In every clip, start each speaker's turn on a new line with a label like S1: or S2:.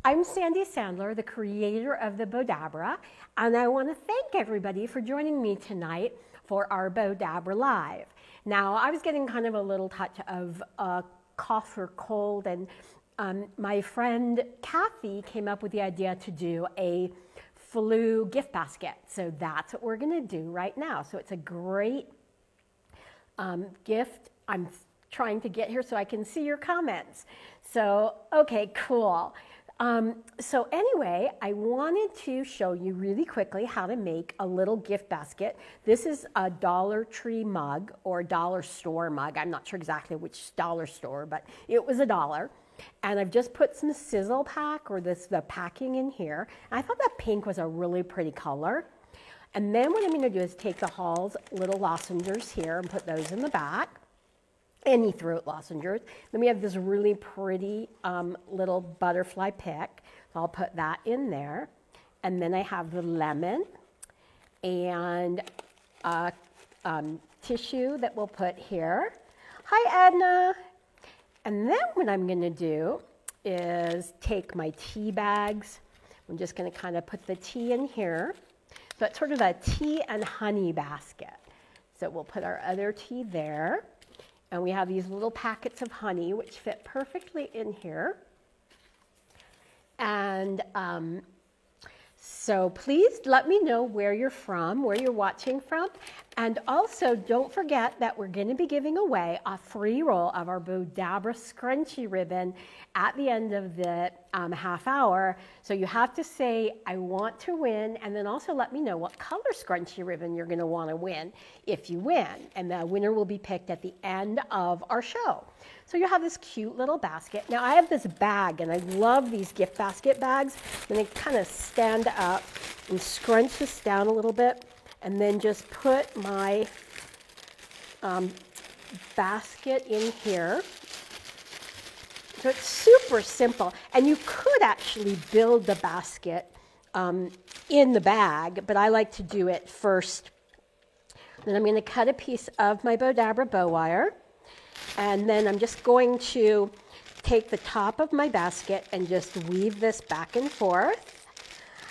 S1: I'm Sandy Sandler, the creator of the Bowdabra, and I want to thank everybody for joining me tonight for our Bowdabra Live. Now, I was getting kind of a little touch of cough or cold, and my friend Kathy came up with the idea to do a flu gift basket. So that's what we're going to do right now. So it's a great gift. I'm trying to get here so I can see your comments. So, okay, cool. So anyway, I wanted to show you really quickly how to make a little gift basket. This is a Dollar Tree mug or dollar store mug. I'm not sure exactly which dollar store, but it was $1. And I've just put some sizzle pack or the packing in here. And I thought that pink was a really pretty color. And then what I'm going to do is take the Hall's little lozenges here and put those in the back. Any throat lozenges. Then we have this really pretty little butterfly pick. So I'll put that in there. And then I have the lemon and tissue that we'll put here. Hi, Edna. And then what I'm going to do is take my tea bags. I'm just going to kind of put the tea in here. So it's sort of a tea and honey basket. So we'll put our other tea there. And we have these little packets of honey, which fit perfectly in here. And so please let me know where you're from, where you're watching from. And also don't forget that we're going to be giving away a free roll of our Bowdabra scrunchie ribbon at the end of the half hour. So you have to say, I want to win, and then also let me know what color scrunchie ribbon you're going to want to win if you win. And the winner will be picked at the end of our show. So you have this cute little basket. Now I have this bag, and I love these gift basket bags. And they kind of stand up and scrunch this down a little bit, and then just put my basket in here. So it's super simple, and you could actually build the basket in the bag, but I like to do it first. Then I'm going to cut a piece of my Bowdabra bow wire, and then I'm just going to take the top of my basket and just weave this back and forth.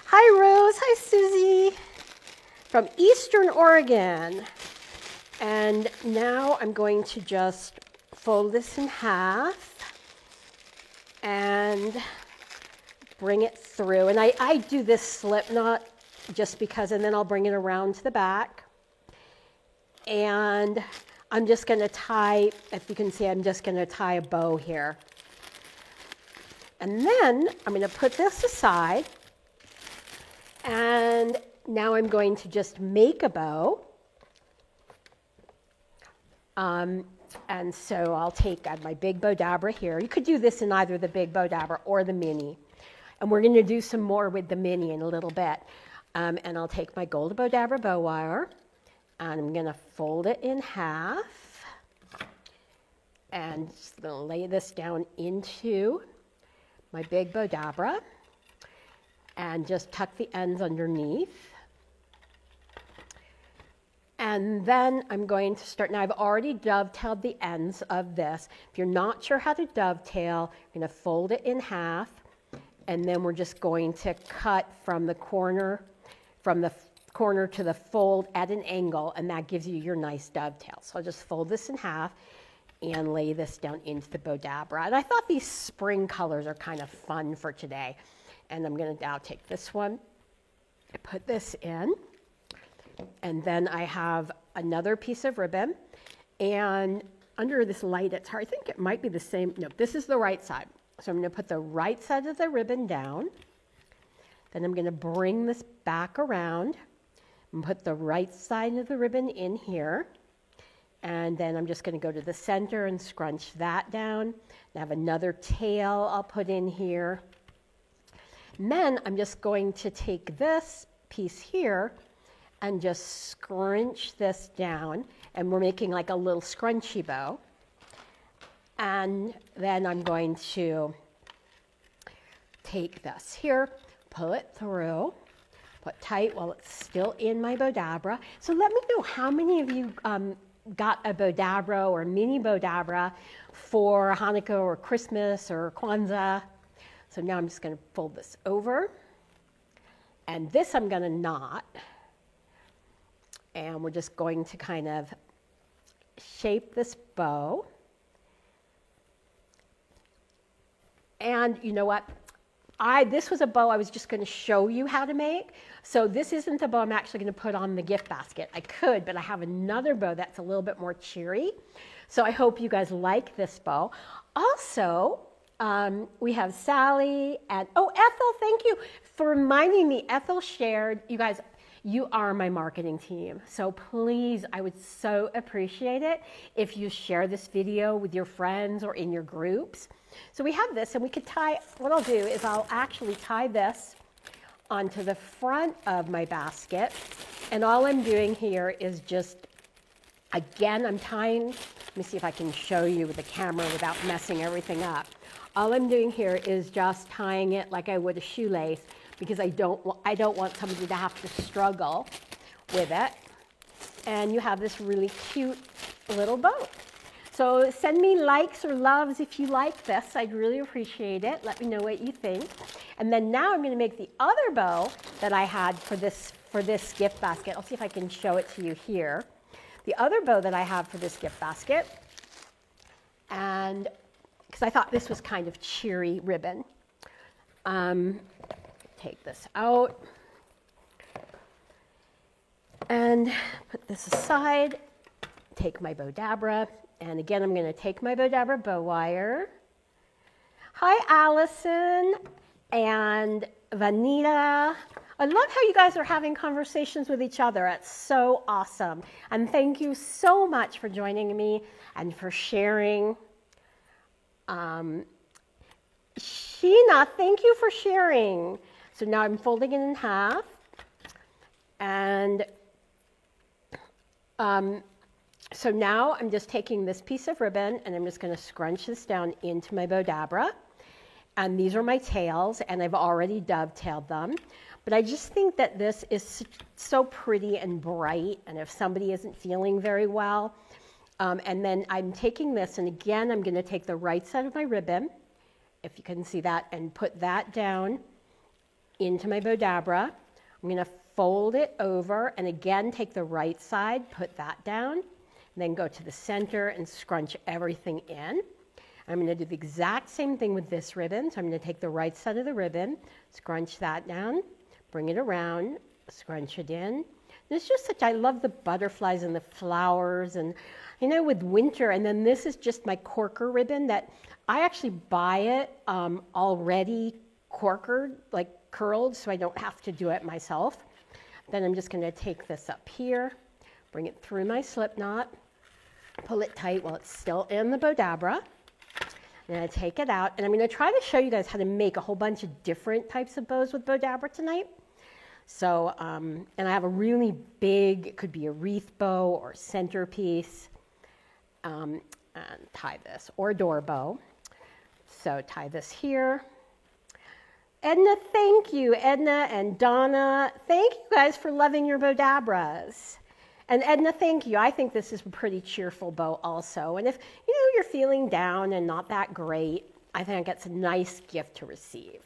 S1: Hi, Rose. Hi, Susie. From Eastern Oregon. And now I'm going to just fold this in half and bring it through. And I do this slip knot just because, and then I'll bring it around to the back. And I'm just going to tie, if you can see, I'm just going to tie a bow here. And then I'm going to put this aside. And now I'm going to just make a bow. And so I'll take my big Bowdabra here. You could do this in either the big Bowdabra or the mini. And we're going to do some more with the mini in a little bit. And I'll take my gold Bowdabra bow wire, and I'm going to fold it in half. And just going to lay this down into my big Bowdabra. And just tuck the ends underneath. And then I'm going to start, now I've already dovetailed the ends of this. If you're not sure how to dovetail, you're going to fold it in half, and then we're just going to cut from the corner to the fold at an angle, and that gives you your nice dovetail. So I'll just fold this in half and lay this down into the Bowdabra. And I thought these spring colors are kind of fun for today. And I'm going to now take this one, put this in, and then I have another piece of ribbon, and under this light, it's hard. I think it might be the same. No, this is the right side. So I'm going to put the right side of the ribbon down. Then I'm going to bring this back around and put the right side of the ribbon in here. And then I'm just going to go to the center and scrunch that down. I have another tail I'll put in here. And then I'm just going to take this piece here and just scrunch this down, and we're making like a little scrunchy bow. And then I'm going to take this here, pull it through, put tight while it's still in my Bowdabra. So let me know how many of you got a Bowdabra or mini Bowdabra for Hanukkah or Christmas or Kwanzaa. So now I'm just going to fold this over, and this I'm going to knot, and we're just going to kind of shape this bow. And you know what? This was a bow I was just going to show you how to make. So this isn't the bow I'm actually going to put on the gift basket. I could, but I have another bow that's a little bit more cheery. So I hope you guys like this bow. Also, we have Sally and, oh, Ethel, thank you for reminding me. Ethel shared, you guys, you are my marketing team. So please, I would so appreciate it if you share this video with your friends or in your groups. So we have this, and we could tie, what I'll do is I'll actually tie this onto the front of my basket. And all I'm doing here is just, again, I'm tying, let me see if I can show you with the camera without messing everything up. All I'm doing here is just tying it like I would a shoelace, because I don't want somebody to have to struggle with it. And you have this really cute little bow. So send me likes or loves if you like this. I'd really appreciate it. Let me know what you think. And then now I'm going to make the other bow that I had for this gift basket. I'll see if I can show it to you here. The other bow that I have for this gift basket, and because I thought this was kind of cheery ribbon. Take this out and put this aside. Take my Bowdabra. And again, I'm going to take my Bowdabra bow wire. Hi, Allison and Vanita. I love how you guys are having conversations with each other. It's so awesome. And thank you so much for joining me and for sharing. Sheena, thank you for sharing. So now I'm folding it in half. And so now I'm just taking this piece of ribbon and I'm just going to scrunch this down into my Bowdabra. And these are my tails, and I've already dovetailed them. But I just think that this is so pretty and bright, and if somebody isn't feeling very well, and then I'm taking this, and again, I'm going to take the right side of my ribbon, if you can see that, and put that down into my Bowdabra. I'm going to fold it over, and again, take the right side, put that down, and then go to the center and scrunch everything in. I'm going to do the exact same thing with this ribbon. So I'm going to take the right side of the ribbon, scrunch that down, bring it around, scrunch it in. And it's just such, I love the butterflies and the flowers, and you know, with winter. And then this is just my corker ribbon that I actually buy it already corkered, like curled, so I don't have to do it myself. Then I'm just going to take this up here, bring it through my slip knot, pull it tight while it's still in the Bowdabra. I'm going to take it out, and I'm going to try to show you guys how to make a whole bunch of different types of bows with Bowdabra tonight. So, and I have a really big, it could be a wreath bow or centerpiece, and tie this, or door bow. So tie this here. Edna, thank you. Edna and Donna, thank you guys for loving your Bowdabras. And Edna, thank you. I think this is a pretty cheerful bow also. And if you're feeling down and not that great, I think it's a nice gift to receive.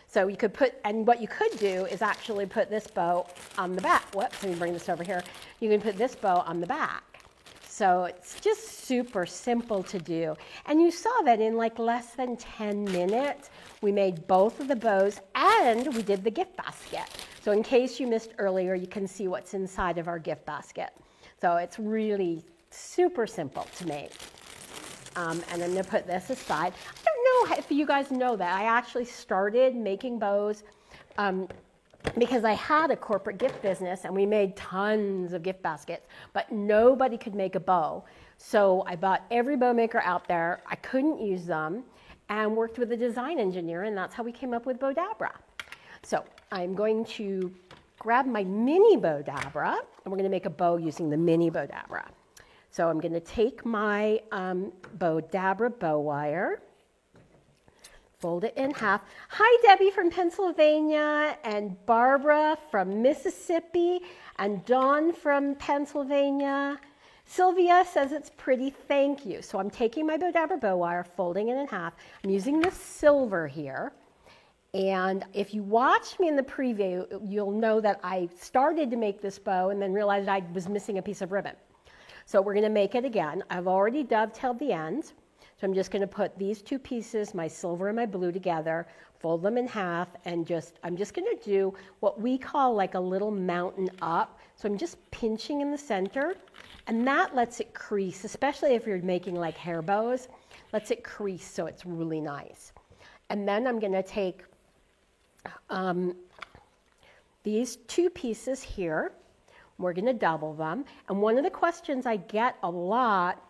S1: So you could put, and what you could do is actually put this bow on the back. Whoops, let me bring this over here. You can put this bow on the back. So it's just super simple to do. And you saw that in like less than 10 minutes, we made both of the bows and we did the gift basket. So in case you missed earlier, you can see what's inside of our gift basket. So it's really super simple to make. And I'm going to put this aside. I don't know if you guys know that. I actually started making bows because I had a corporate gift business and we made tons of gift baskets, but nobody could make a bow. So I bought every bow maker out there. I couldn't use them and worked with a design engineer, and that's how we came up with Bowdabra. So I'm going to grab my mini Bowdabra, and we're going to make a bow using the mini Bowdabra. So I'm going to take my Bowdabra bow wire, fold it in half. Hi, Debbie from Pennsylvania, and Barbara from Mississippi, and Dawn from Pennsylvania. Sylvia says it's pretty, thank you. So I'm taking my Bowdabra bow wire, folding it in half. I'm using this silver here, And if you watched me in the preview, you'll know that I started to make this bow and then realized I was missing a piece of ribbon. So we're going to make it again. I've already dovetailed the ends. So I'm just going to put these two pieces, my silver and my blue, together, fold them in half, and I'm just going to do what we call like a little mountain up. So I'm just pinching in the center, and that lets it crease, especially if you're making like hair bows, lets it crease so it's really nice. And then I'm going to take these two pieces here. We're going to double them. And one of the questions I get a lot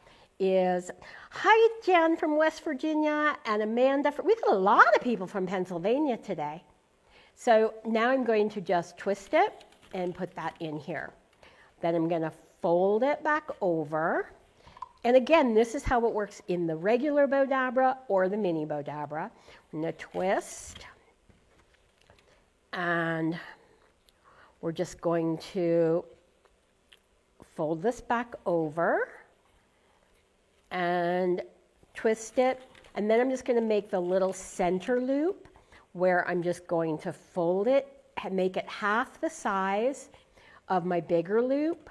S1: is, hi, Jen from West Virginia and Amanda. We've got a lot of people from Pennsylvania today. So now I'm going to just twist it and put that in here. Then I'm going to fold it back over. And again, this is how it works in the regular Bowdabra or the mini Bowdabra. I'm going to twist. And we're just going to fold this back over and twist it. And then I'm just going to make the little center loop where I'm just going to fold it and make it half the size of my bigger loop,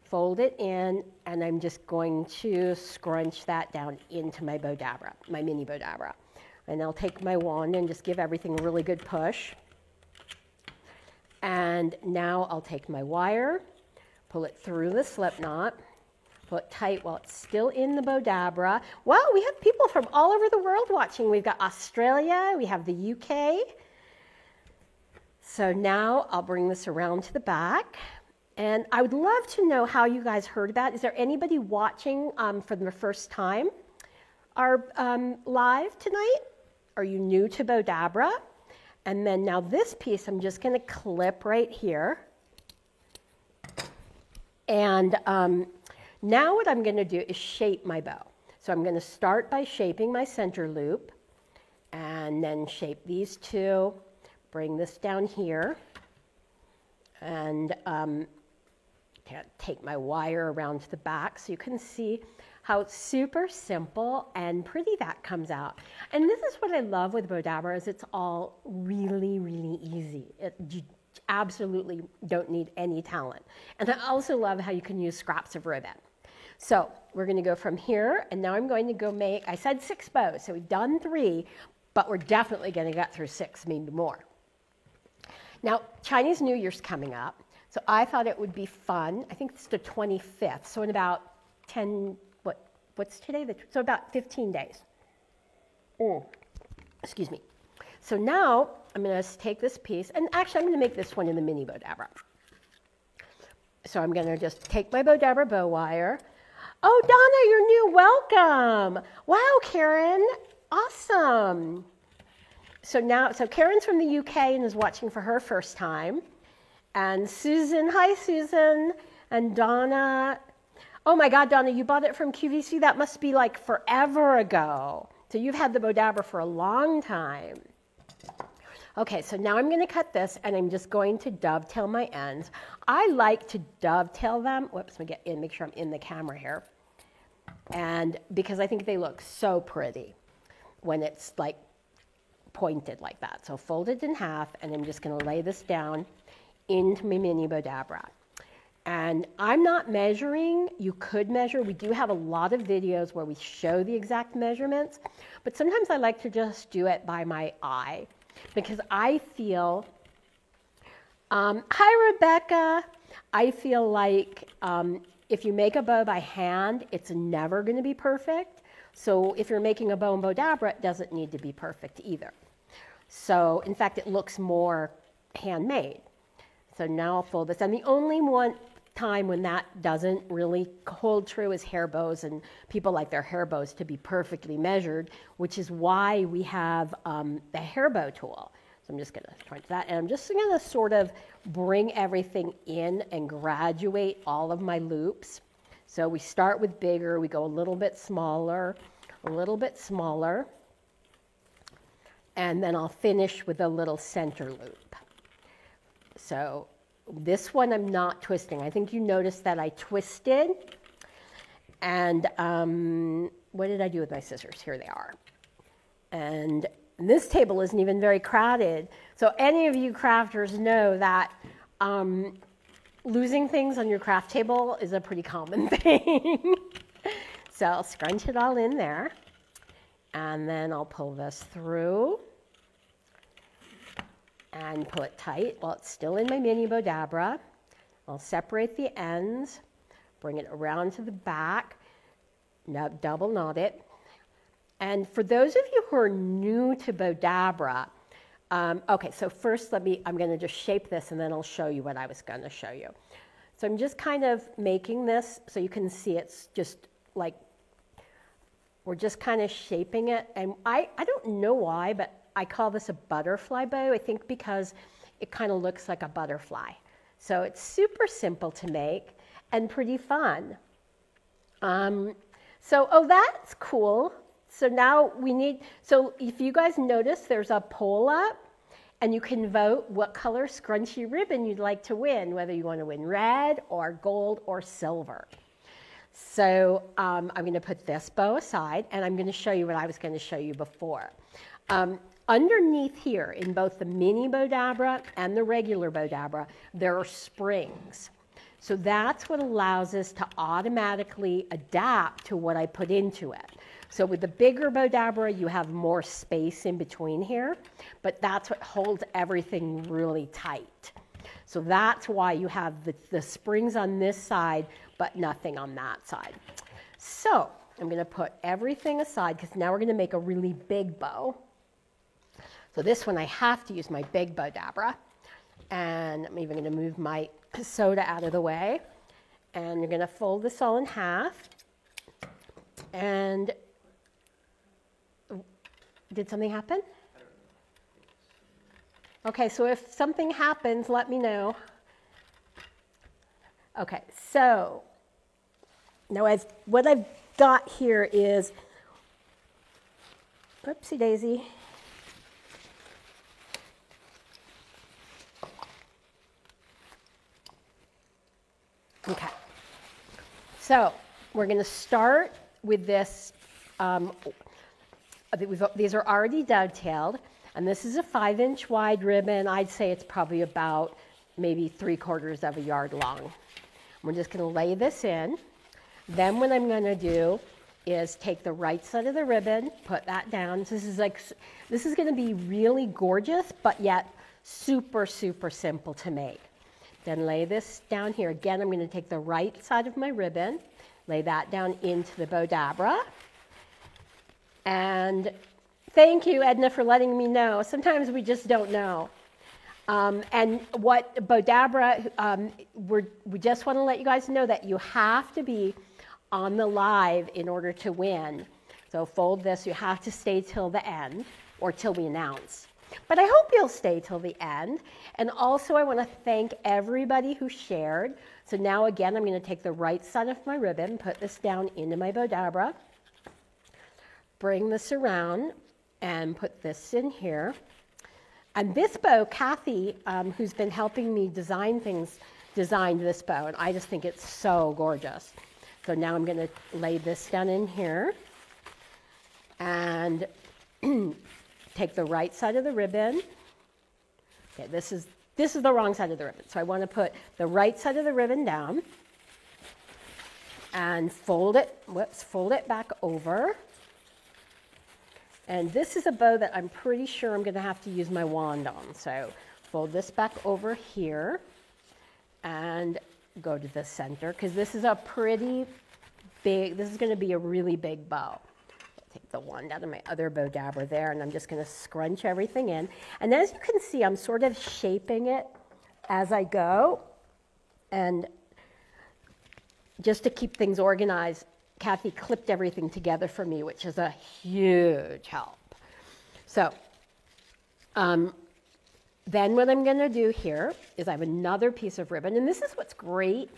S1: fold it in, and I'm just going to scrunch that down into my Bowdabra, my mini Bowdabra. And I'll take my wand and just give everything a really good push. And now I'll take my wire, pull it through the slip knot, pull it tight while it's still in the Bowdabra. Wow, we have people from all over the world watching. We've got Australia, we have the UK. So now I'll bring this around to the back. And I would love to know how you guys heard about it. Is there anybody watching for the first time our live tonight? Are you new to Bowdabra? And then now this piece, I'm just going to clip right here. And now what I'm going to do is shape my bow. So I'm going to start by shaping my center loop, and then shape these two, bring this down here, and take my wire around to the back so you can see how super simple and pretty that comes out. And this is what I love with Bowdabra, is it's all really, really easy. You absolutely don't need any talent. And I also love how you can use scraps of ribbon. So we're going to go from here, and now I'm going to go make, I said 6 bows, so we've done 3, but we're definitely going to get through 6, maybe more. Now, Chinese New Year's coming up, so I thought it would be fun. I think it's the 25th, so in about 10, what's today? So about 15 days. Excuse me. So now I'm going to take this piece, and actually I'm going to make this one in the mini Bowdabra. So I'm going to just take my Bowdabra bow wire. Oh, Donna, you're new. Welcome. Wow, Karen. Awesome. So Karen's from the UK and is watching for her first time. And Susan, hi Susan. And Donna. Oh my God, Donna, you bought it from QVC? That must be like forever ago. So you've had the Bowdabra for a long time. Okay, so now I'm going to cut this, and I'm just going to dovetail my ends. I like to dovetail them. Whoops, let me get in, make sure I'm in the camera here. And because I think they look so pretty when it's like pointed like that. So fold it in half, and I'm just going to lay this down into my mini Bowdabra. And I'm not measuring. You could measure. We do have a lot of videos where we show the exact measurements, but sometimes I like to just do it by my eye, because I feel, hi Rebecca, I feel like if you make a bow by hand, it's never going to be perfect. So if you're making a bow in Bowdabra, it doesn't need to be perfect either. So in fact, it looks more handmade. So now I'll fold this. And the only one time when that doesn't really hold true is hair bows, and people like their hair bows to be perfectly measured, which is why we have the hair bow tool. So I'm just going to try that, and I'm just going to sort of bring everything in and graduate all of my loops. So we start with bigger, we go a little bit smaller, and then I'll finish with a little center loop. So this one I'm not twisting. I think you noticed that I twisted. And what did I do with my scissors? Here they are. And And this table isn't even very crowded. So any of you crafters know that losing things on your craft table is a pretty common thing. So I'll scrunch it all in there. And then I'll pull this through and pull it tight while it's still in my mini Bowdabra. I'll separate the ends, bring it around to the back, now double knot it. And for those of you who are new to Bowdabra, okay, so first I'm going to just shape this and then I'll show you what I was going to show you. So I'm just kind of making this so you can see it's just like, we're just kind of shaping it. And I don't know why, but I call this a butterfly bow, I think because it kind of looks like a butterfly. So it's super simple to make and pretty fun. Oh, that's cool. So now so if you guys notice, there's a poll up and you can vote what color scrunchy ribbon you'd like to win, whether you want to win red or gold or silver. So I'm going to put this bow aside and I'm going to show you what I was going to show you before. Underneath here, in both the mini Bowdabra and the regular Bowdabra, there are springs. So that's what allows us to automatically adapt to what I put into it. So with the bigger Bowdabra, you have more space in between here, but that's what holds everything really tight. So that's why you have the springs on this side, but nothing on that side. So I'm going to put everything aside because now we're going to make a really big bow. So this one I have to use my big Bowdabra. And I'm even going to move my soda out of the way. And you're going to fold this all in half. And did something happen? Okay, so if something happens, let me know. Okay, so now what I've got here is, oopsie daisy. Okay, so we're going to start with this. These are already dovetailed, and this is a 5-inch wide ribbon. I'd say it's probably about maybe 3/4 of a yard long. We're just going to lay this in. Then what I'm going to do is take the right side of the ribbon, put that down. So this is going to be really gorgeous, but yet super, super simple to make. Then lay this down here. Again, I'm going to take the right side of my ribbon, lay that down into the Bowdabra. And thank you, Edna, for letting me know. Sometimes we just don't know. And what Bowdabra, we just want to let you guys know that you have to be on the live in order to win. So fold this. You have to stay till the end or till we announce. But I hope you'll stay till the end. And also I want to thank everybody who shared. So now again, I'm going to take the right side of my ribbon, put this down into my Bowdabra, bring this around and put this in here. And this bow, Kathy, who's been helping me design things, designed this bow, and I just think it's so gorgeous. So now I'm going to lay this down in here and take the right side of the ribbon. Okay, this is the wrong side of the ribbon. So I want to put the right side of the ribbon down and fold it back over. And this is a bow that I'm pretty sure I'm going to have to use my wand on. So fold this back over here and go to the center because this is a pretty big, this is going to be a really big bow. Take the wand out of my other Bowdabra there, and I'm just going to scrunch everything in. And as you can see, I'm sort of shaping it as I go. And just to keep things organized, Kathy clipped everything together for me, which is a huge help. So then what I'm going to do here is I have another piece of ribbon. And this is what's great,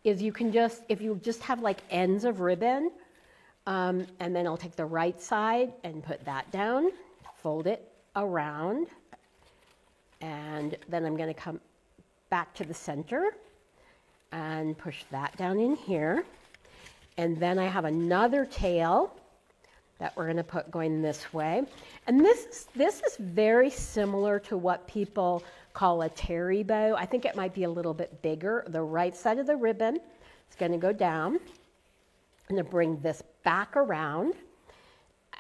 S1: is you can just, if you just have like ends of ribbon, and then I'll take the right side and put that down, fold it around, and then I'm going to come back to the center and push that down in here. And then I have another tail that we're going to put going this way. And this is very similar to what people call a Terri Bow. I think it might be a little bit bigger. The right side of the ribbon is going to go down. I'm going to bring this back around.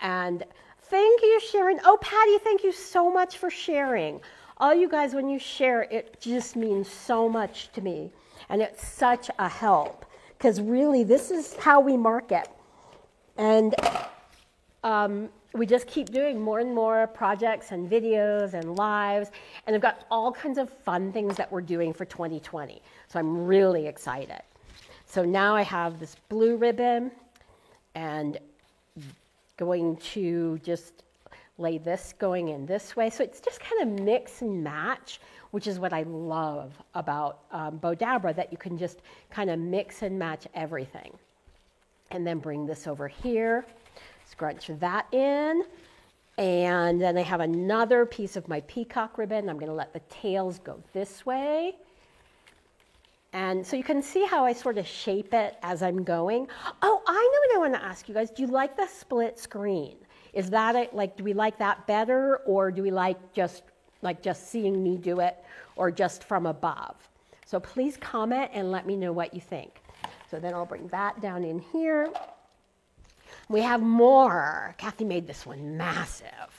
S1: And thank you, Sharon. Oh, Patty, thank you so much for sharing. All you guys, when you share, it just means so much to me. And it's such a help. Because really, this is how we market. And we just keep doing more and more projects and videos and lives. And I've got all kinds of fun things that we're doing for 2020. So I'm really excited. So now I have this blue ribbon and going to just lay this going in this way. So it's just kind of mix and match, which is what I love about Bowdabra, that you can just kind of mix and match everything. And then bring this over here, scrunch that in, and then I have another piece of my peacock ribbon. I'm going to let the tails go this way. And so you can see how I sort of shape it as I'm going. Oh, I know what I want to ask you guys. Do you like the split screen? Is that like, do we like that better, or do we like just seeing me do it, or just from above? So please comment and let me know what you think. So then I'll bring that down in here. We have more. Kathy made this one massive.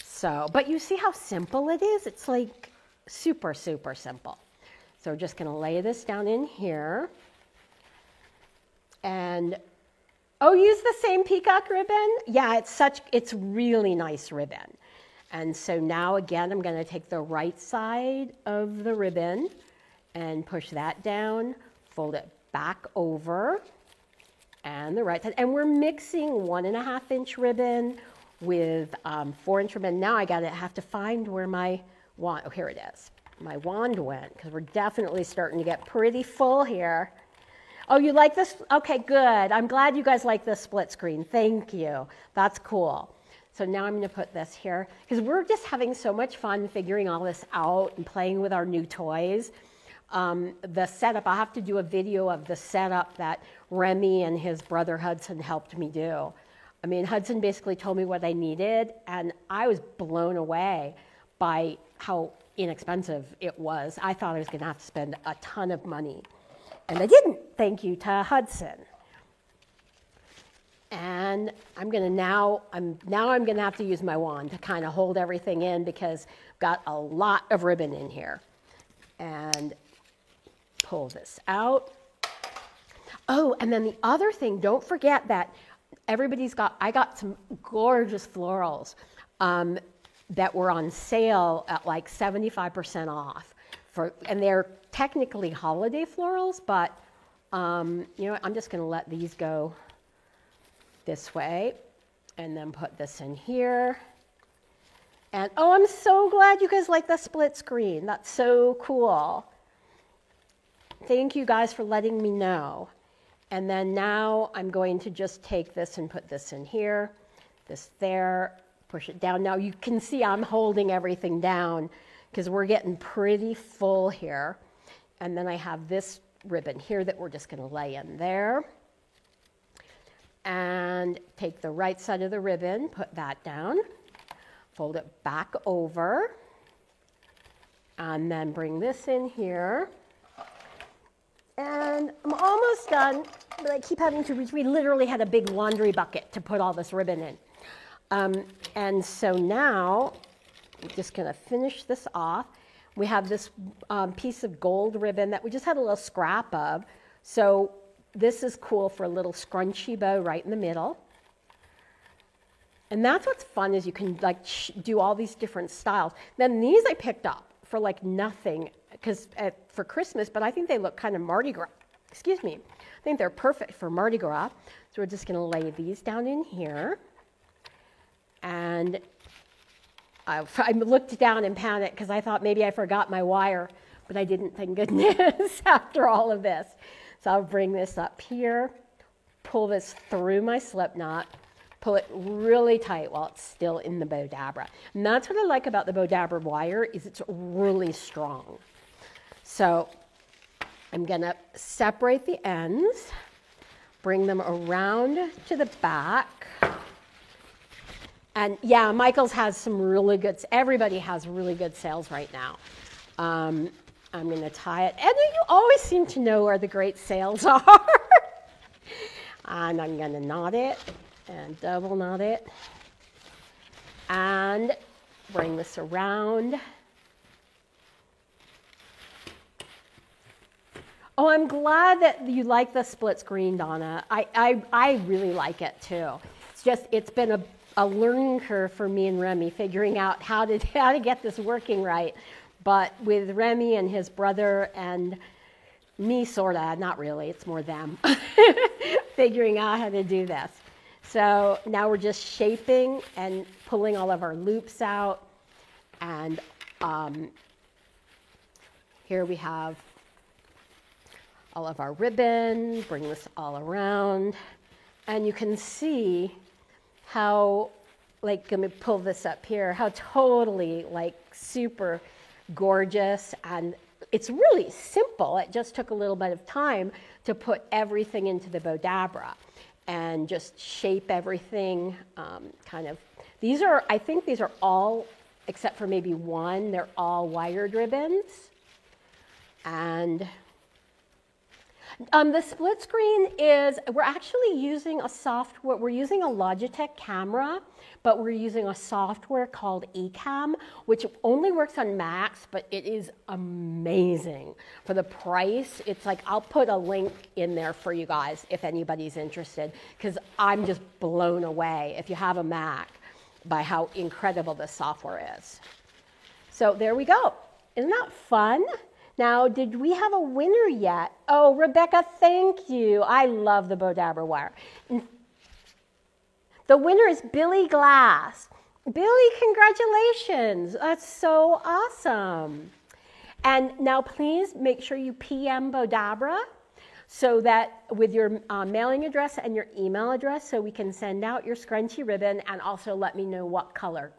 S1: So, but you see how simple it is? It's like super, super simple. So we're just going to lay this down in here. And, oh, use the same peacock ribbon? Yeah, it's really nice ribbon. And so now again, I'm going to take the right side of the ribbon and push that down, fold it back over, and the right side. And we're mixing 1.5 inch ribbon with 4 inch ribbon. Now I have to find where my wand, oh, here it is. My wand went, because we're definitely starting to get pretty full here. Oh, you like this? Okay, good. I'm glad you guys like this split screen. Thank you. That's cool. So now I'm going to put this here, because we're just having so much fun figuring all this out and playing with our new toys. The setup, I'll have to do a video of the setup that Remy and his brother Hudson helped me do. I mean, Hudson basically told me what I needed, and I was blown away by how inexpensive it was. I thought I was going to have to spend a ton of money, and I didn't. Thank you to Hudson. And I'm going to have to use my wand to kind of hold everything in, because I've got a lot of ribbon in here. And pull this out. Oh, and then the other thing, don't forget that I got some gorgeous florals that were on sale at like 75% off. And they're technically holiday florals, but you know, I'm just going to let these go this way and then put this in here. And oh, I'm so glad you guys like the split screen. That's so cool. Thank you guys for letting me know. And then now I'm going to just take this and put this in here, this there, push it down. Now you can see I'm holding everything down because we're getting pretty full here. And then I have this ribbon here that we're just going to lay in there. And take the right side of the ribbon, put that down, fold it back over, and then bring this in here. And I'm almost done, but I keep having to reach. We literally had a big laundry bucket to put all this ribbon in. And so now I'm just going to finish this off. We have this piece of gold ribbon that we just had a little scrap of. So this is cool for a little scrunchy bow right in the middle. And that's what's fun, is you can like do all these different styles. Then these I picked up for like nothing for Christmas, but I think they look kind of Mardi Gras. Excuse me. I think they're perfect for Mardi Gras. So we're just going to lay these down in here. And I looked down and panicked because I thought maybe I forgot my wire, but I didn't, thank goodness, after all of this. So I'll bring this up here, pull this through my slip knot, pull it really tight while it's still in the Bowdabra. And that's what I like about the Bowdabra wire, is it's really strong. So I'm going to separate the ends, bring them around to the back. And yeah, Michael's has some really good, everybody has really good sales right now. I'm going to tie it. And you always seem to know where the great sales are. And I'm going to knot it and double knot it. And bring this around. Oh, I'm glad that you like the split screen, Donna. I really like it too. It's been a learning curve for me and Remy figuring out how to get this working right. But with Remy and his brother and me, sorta, not really, it's more them, figuring out how to do this. So now we're just shaping and pulling all of our loops out. And here we have all of our ribbon, bring this all around. And you can see how, like, let me pull this up here, how totally, like, super gorgeous. And it's really simple. It just took a little bit of time to put everything into the Bowdabra and just shape everything kind of. I think these are all, except for maybe one, they're all wired ribbons. And the split screen is, we're actually using we're using a Logitech camera, but we're using a software called Ecamm, which only works on Macs, but it is amazing. For the price, it's like, I'll put a link in there for you guys if anybody's interested, because I'm just blown away, if you have a Mac, by how incredible this software is. So there we go. Isn't that fun? Now, did we have a winner yet? Oh, Rebecca, thank you. I love the Bowdabra wire. The winner is Billy Glass. Billy, congratulations. That's so awesome. And now please make sure you PM Bowdabra so that with your mailing address and your email address, so we can send out your scrunchy ribbon, and also let me know what color,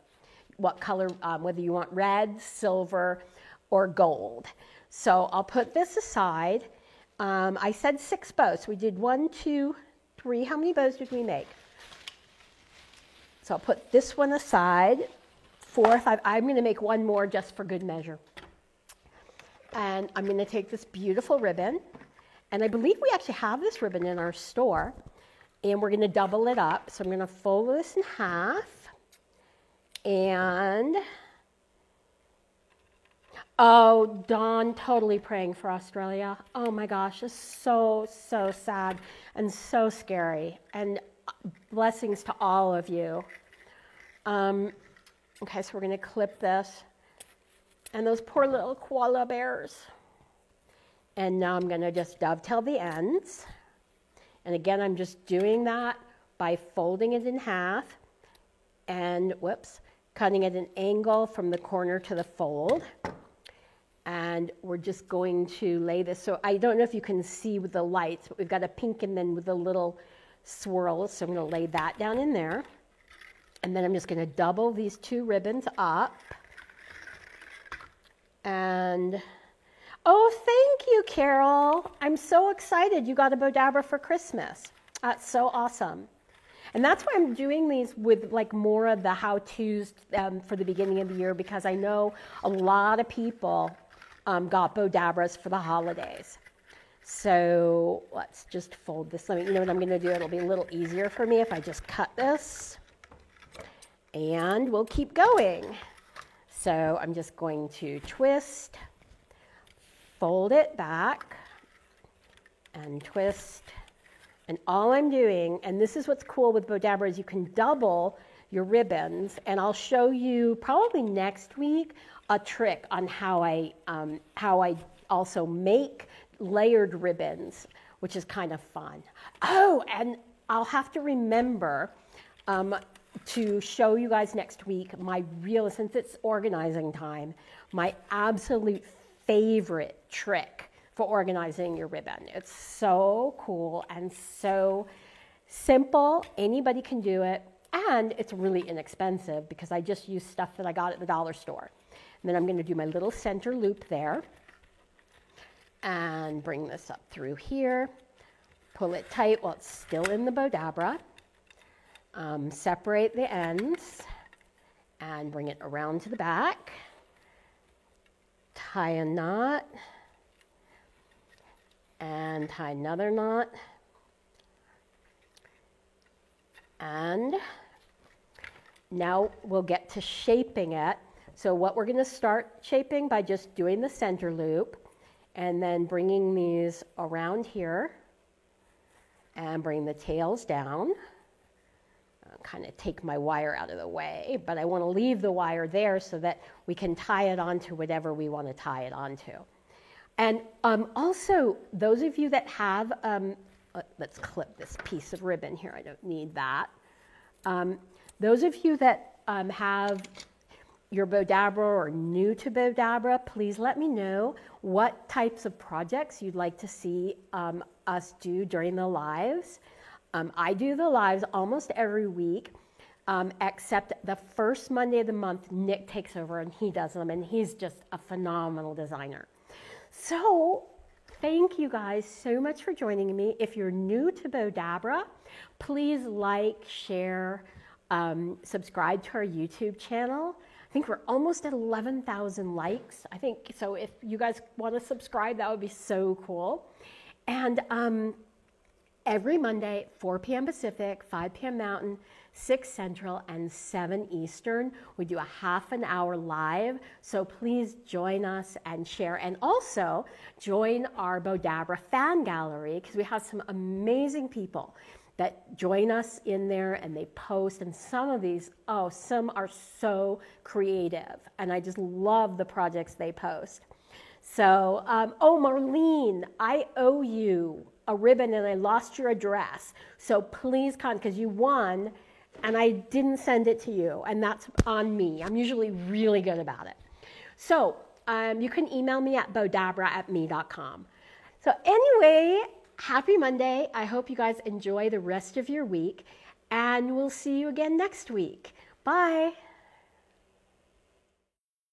S1: whether you want red, silver, or gold. So I'll put this aside. I said 6 bows. So we did 1, 2, 3. How many bows did we make? So I'll put this one aside. 4th, I'm going to make one more just for good measure. And I'm going to take this beautiful ribbon. And I believe we actually have this ribbon in our store. And we're going to double it up. So I'm going to fold this in half. And oh, Dawn, totally praying for Australia. Oh my gosh, it's so, so sad and so scary. And blessings to all of you. Okay, so we're going to clip this. And those poor little koala bears. And now I'm going to just dovetail the ends. And again, I'm just doing that by folding it in half and, cutting at an angle from the corner to the fold. And we're just going to lay this. So I don't know if you can see with the lights, but we've got a pink and then with the little swirls. So I'm going to lay that down in there. And then I'm just going to double these 2 ribbons up. And, oh, thank you, Carol. I'm so excited you got a Bowdabra for Christmas. That's so awesome. And that's why I'm doing these with like more of the how-tos for the beginning of the year, because I know a lot of people got Bowdabras for the holidays. So let's just fold this. You know what I'm going to do? It'll be a little easier for me if I just cut this. And we'll keep going. So I'm just going to twist, fold it back, and twist. And all I'm doing, and this is what's cool with Bowdabra, is you can double your ribbons. And I'll show you probably next week a trick on how I also make layered ribbons, which is kind of fun. Oh, and I'll have to remember to show you guys next week since it's organizing time, my absolute favorite trick for organizing your ribbon. It's so cool and so simple. Anybody can do it. And it's really inexpensive because I just use stuff that I got at the dollar store. And then I'm going to do my little center loop there. And bring this up through here. Pull it tight while it's still in the Bowdabra. separate the ends and bring it around to the back. Tie a knot and tie another knot. And now we'll get to shaping it. So what we're going to start shaping by just doing the center loop and then bringing these around here and bring the tails down. I'll kind of take my wire out of the way, but I want to leave the wire there so that we can tie it onto whatever we want to tie it onto. And also, those of you that have, let's clip this piece of ribbon here, I don't need that. Those of you that have your Bowdabra or new to Bowdabra, please let me know what types of projects you'd like to see us do during the lives. I do the lives almost every week, except the first Monday of the month, Nick takes over and he does them, and he's just a phenomenal designer. So thank you guys so much for joining me. If you're new to Bowdabra, please like, share, subscribe to our YouTube channel. I think we're almost at 11,000 likes. I think so. If you guys want to subscribe, that would be so cool. And every Monday, 4 p.m. Pacific, 5 p.m. Mountain, 6 Central, and 7 Eastern, we do a half-an-hour live. So please join us and share. And also join our Bowdabra fan gallery, because we have some amazing people that join us in there and they post. And some of these, some are so creative. And I just love the projects they post. So, Marlene, I owe you a ribbon and I lost your address. So please because you won and I didn't send it to you, and that's on me. I'm usually really good about it. So you can email me at bowdabra@me.com. So anyway, happy Monday. I hope you guys enjoy the rest of your week, and we'll see you again next week. Bye.